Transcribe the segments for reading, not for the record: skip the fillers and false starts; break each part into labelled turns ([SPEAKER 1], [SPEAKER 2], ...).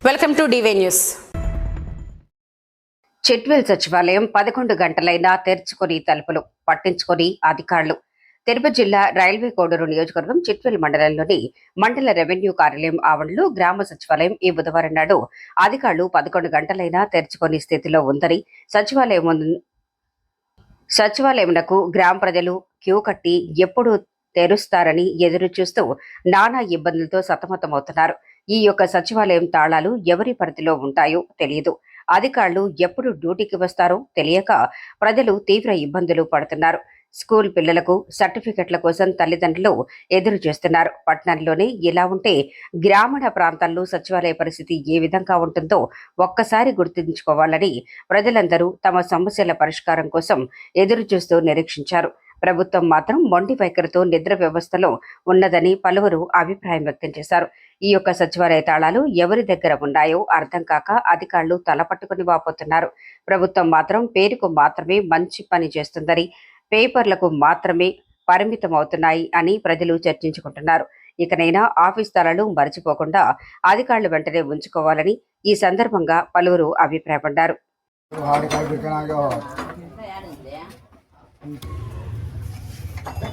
[SPEAKER 1] Welcome to D Y news.
[SPEAKER 2] Chitvel సచివాలయం 11 గంటలైనా తెరుచుకొని తలుపులు పట్టించుకొని అధికారులు. తిరుపతి జిల్లా రైల్వే కోడూరు నియోజకవర్గం చిట్వేల్ మండలంలోని మండల రెవెన్యూ కార్యాలయం ఆవరణలో గ్రామ సచివాలయం ఈ బుధవారం నాడు అధికారులు 11 గంటలైనా తెరుచుకొని స్థితిలో ఉందని సచివాలయంకు గ్రామ ప్రజలు క్యూ కట్టి ఎప్పుడు తెరుస్తారని ఎదురు చూస్తూ నానా ఇబ్బందులతో సతమతమవుతున్నారు. ఈ యొక్క సచివాలయం తాళాలు ఎవరి పరిధిలో ఉంటాయో తెలియదు. అధికారులు ఎప్పుడు డ్యూటీకి వస్తారో తెలియక ప్రజలు తీవ్ర ఇబ్బందులు పడుతున్నారు. స్కూల్ పిల్లలకు సర్టిఫికెట్ల కోసం తల్లిదండ్రులు ఎదురు చూస్తున్నారు. పట్టణంలోనే ఇలా ఉంటే గ్రామీణ ప్రాంతాల్లో సచివాలయ పరిస్థితి ఏ విధంగా ఉంటుందో ఒక్కసారి గుర్తుంచుకోవాలని ప్రజలందరూ తమ సమస్యల పరిష్కారం కోసం ఎదురు చూస్తూ నిరీక్షించారు. ప్రభుత్వం మాత్రం మొండి వైఖరితో నిద్ర వ్యవస్థలో ఉన్నదని పలువురు అభిప్రాయం వ్యక్తం చేశారు. ఈ యొక్క సచివాలయ తాళాలు ఎవరి దగ్గర ఉన్నాయో అర్థం కాక అధికారులు తలపట్టుకుని వాపోతున్నారు. ప్రభుత్వం మాత్రం పేరుకు మాత్రమే మంచి పని చేస్తుందని, పేపర్లకు మాత్రమే పరిమితం అవుతున్నాయి అని ప్రజలు చర్చించుకుంటున్నారు. ఇకనైనా ఆఫీస్ తాళాలు మర్చిపోకుండా అధికారులు వెంటనే ఉంచుకోవాలని ఈ సందర్భంగా పలువురు అభిప్రాయపడ్డారు.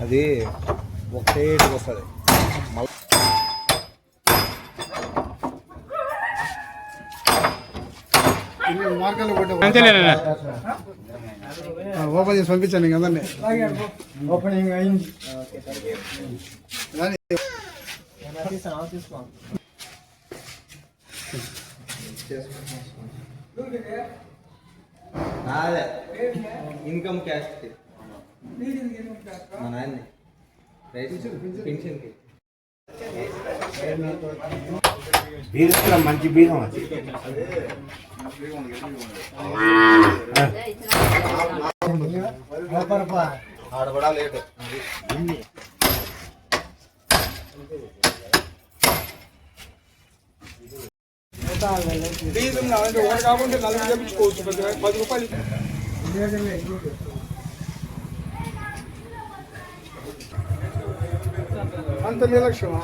[SPEAKER 3] అది ఒకటే వస్తుంది.
[SPEAKER 4] ఓపెన్ చేసి పంపించండి కదండి. ఓపెనింగ్ అయింది.
[SPEAKER 3] ఇన్కమ్ క్యాస్ట్ మా నాన్న పెన్షన్కి
[SPEAKER 4] మంచి బీదం అది.
[SPEAKER 3] ఆడ కూడా లేటు.
[SPEAKER 4] కాకుండా 40 చెప్పించుకోవచ్చు. 10 రూపాయలు అంత నిర్లక్ష్యమా?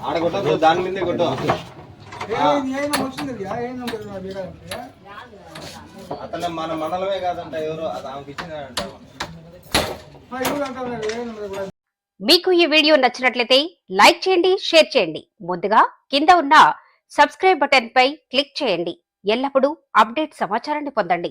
[SPEAKER 3] ఆడ కొట్ట దాని మీదే కొట్టు. అతను మన మండలమే కాదంట, ఎవరు అది ఆమెకి ఇచ్చినారంట.
[SPEAKER 2] మీకు ఈ వీడియో నచ్చినట్లయితే లైక్ చేయండి, షేర్ చేయండి. ముందుగా కింద ఉన్న సబ్స్క్రైబ్ బటన్ పై క్లిక్ చేయండి. ఎల్లప్పుడూ అప్డేట్ సమాచారాన్ని పొందండి.